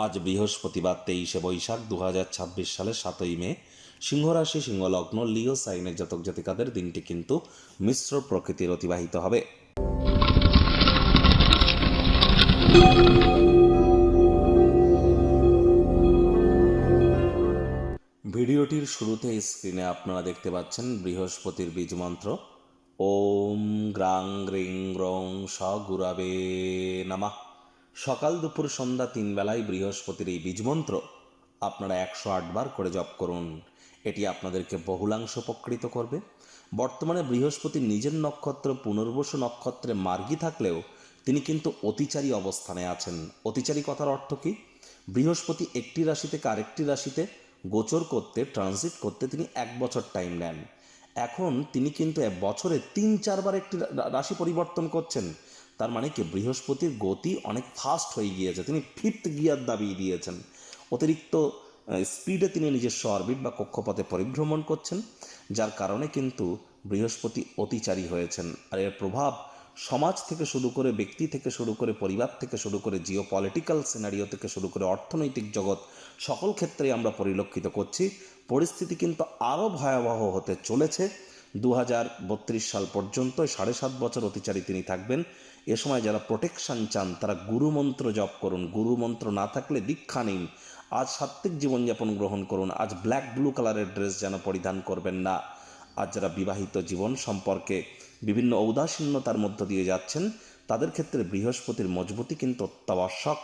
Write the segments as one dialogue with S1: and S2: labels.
S1: আজ বৃহস্পতিবার 23শে বৈশাখ 2026 সালের 7ই মে। সিংহরাশি সিংহলগ্ন লিও সাইনের জাতক জাতিকাদের দিনটি কিন্তু মিশ্র প্রকৃতির অতিবাহিত হবে। ভিডিওটির শুরুতে স্ক্রিনে আপনারা দেখতে পাচ্ছেন বৃহস্পতির বীজ মন্ত্র ওম গ্রাং গ্রিং গ্রং স গুরাবে নমঃ। সকাল দুপুর সন্ধ্যা 3 বেলায় বৃহস্পতির এই বীজ মন্ত্র আপনারা 108 বার করে জপ করুন। এটি আপনাদেরকে বহুলাংশ উপকৃত করবে। বর্তমানে বৃহস্পতির নিজের নক্ষত্র পুনর্বসু নক্ষত্রে মার্গী থাকলেও তিনি কিন্তু অতিচারী অবস্থানে আছেন। অতিচারী কথার অর্থ কি? বৃহস্পতি একটি রাশি থেকে আরেকটি রাশিতে গোচর করতে, ট্রানজিট করতে তিনি 1 বছর টাইম নেন। এখন তিনি কিন্তু বছরে 3-4 বার একটি রাশি পরিবর্তন করছেন। তার মানে কি বৃহস্পতির গতি অনেক ফাস্ট হয়ে গিয়েছে, তিনি 5th গিয়ার দাবিয়ে দিয়েছেন। অতিরিক্ত স্পিডে তিনি নিজস্ব অরবিট বা কক্ষপথে পরিভ্রমণ করছেন, যার কারণে কিন্তু বৃহস্পতি অতিচারী হয়েছেন। আর এর প্রভাব সমাজ থেকে শুরু করে, ব্যক্তি থেকে শুরু করে, পরিবার থেকে শুরু করে, জিও পলিটিক্যাল সিনারিও থেকে শুরু করে অর্থনৈতিক জগৎ, সকল ক্ষেত্রেই আমরা পরিলক্ষিত করছি। পরিস্থিতি কিন্তু আরও ভয়াবহ হতে চলেছে। 2032 সাল পর্যন্ত 7.5 বছর অতিচারী তিনি থাকবেন। এ সময় যারা প্রোটেকশন চান তারা গুরুমন্ত্র জপ করুন। গুরুমন্ত্র না থাকলে দীক্ষা নিন। আজ সাত্ত্বিক জীবনযাপন গ্রহণ করুন। আজ ব্ল্যাক ব্লু কালারের ড্রেস যেন পরিধান করবেন না। আজ যারা বিবাহিত জীবন সম্পর্কে বিভিন্ন ঔদাসীন্যতার মধ্য দিয়ে যাচ্ছেন তাদের ক্ষেত্রে বৃহস্পতির মজবুতি কিন্তু অত্যাবশ্যক।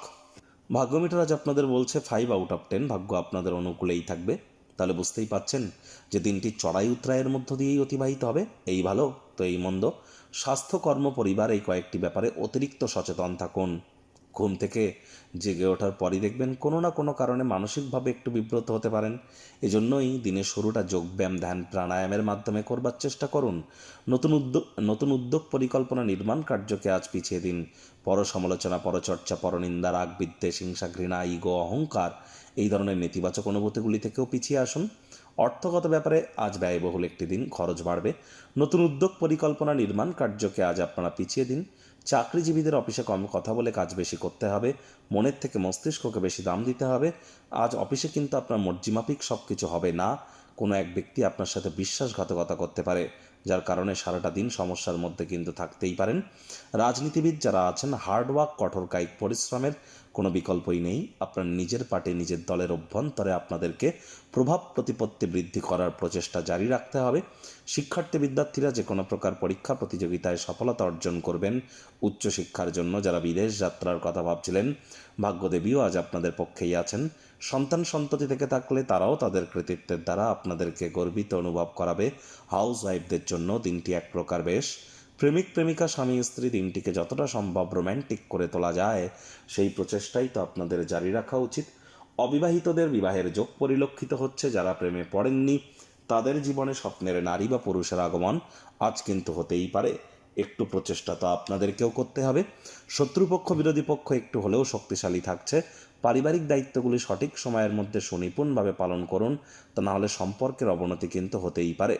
S1: ভাগ্যমিটার আজ আপনাদের বলছে 5/10, ভাগ্য আপনাদের অনুকূলেই থাকবে। তাহলে বুঝতেই পাচ্ছেন যে দিনটি চড়াই উতরাইয়ের মধ্য দিয়েই অতিবাহিত হবে। এই ভালো তো এই মন্দ, স্বাস্থ্য, কর্ম, পরিবার এই কয়েকটি ব্যাপারে অতিরিক্ত সচেতন থাকুন। ঘুম থেকে জেগে ওঠার পরই দেখবেন কোনো না কোনো কারণে মানসিকভাবে একটু বিব্রত হতে পারেন। এজন্যই দিনের শুরুটা যোগব্যায়াম, ধ্যান, প্রাণায়ামের মাধ্যমে করবার চেষ্টা করুন। নতুন উদ্যোগ পরিকল্পনা, নির্মাণ কার্যকে আজ পিছিয়ে দিন। পর সমালোচনা, পরচর্চা, পরনিন্দা, রাগ, বিদ্বেষ, হিংসা, ঘৃণা, ইগো, অহংকার এই ধরনের নেতিবাচক অনুভূতিগুলি থেকেও পিছিয়ে আসুন। অর্থগত ব্যাপারে আজ ব্যয়বহুল একটি দিন, খরচ বাড়বে। নতুন উদ্যোগ পরিকল্পনা, নির্মাণ কার্যকে আজ আপনারা পিছিয়ে দিন। চাকরিজীবীদের অফিসে কম কথা বলে কাজ বেশি করতে হবে। মনের থেকে মস্তিষ্ককে বেশি দাম দিতে হবে। আজ অফিসে কিন্তু আপনার মর্জিমাফিক সব কিছু হবে না। কোনো এক ব্যক্তি আপনার সাথে বিশ্বাসঘাতকতা করতে পারে, যার কারণে সারাটা দিন সমস্যার মধ্যে কিন্তু থাকতেই পারেন। রাজনীতিবিদ যারা আছেন, হার্ডওয়ার্ক, কঠোর কায়িক পরিশ্রমের কোনো বিকল্পই নেই। আপনার নিজের পার্টি, নিজের দলের অভ্যন্তরে আপনাদেরকে প্রভাব প্রতিপত্তি বৃদ্ধি করার প্রচেষ্টা জারি রাখতে হবে। শিক্ষার্থী বিদ্যার্থীরা যে কোনো প্রকার পরীক্ষা প্রতিযোগিতায় সফলতা অর্জন করবেন। উচ্চশিক্ষার জন্য যারা বিদেশ যাত্রার কথা ভাবছিলেন, ভাগ্যদেবীও আজ আপনাদের পক্ষেই আছেন। সন্তান সন্ততি থেকে থাকলে তারাও তাদের কৃতিত্বের দ্বারা আপনাদেরকে গর্বিত অনুভব করাবে। হাউস ওয়াইফদের জন্য দিনটি এক প্রকার বেশ। প্রেমিক প্রেমিকা, স্বামী স্ত্রী দিনটিকে যতটা সম্ভব রোম্যান্টিক করে তোলা যায় সেই প্রচেষ্টাই তো আপনাদের জারি রাখা উচিত। অবিবাহিতদের বিবাহের যোগ পরিলক্ষিত হচ্ছে। যারা প্রেমে পড়েননি তাদের জীবনে স্বপ্নের নারী বা পুরুষের আগমন আজ কিন্তু হতেই পারে। একটু প্রচেষ্টা তো আপনাদেরকেও করতে হবে। শত্রুপক্ষ, বিরোধী পক্ষ একটু হলেও শক্তিশালী থাকছে। পারিবারিক দায়িত্বগুলি সঠিক সময়ের মধ্যে সুনিপুণভাবে পালন করুন, তা নাহলে সম্পর্কের অবনতি কিন্তু হতেই পারে।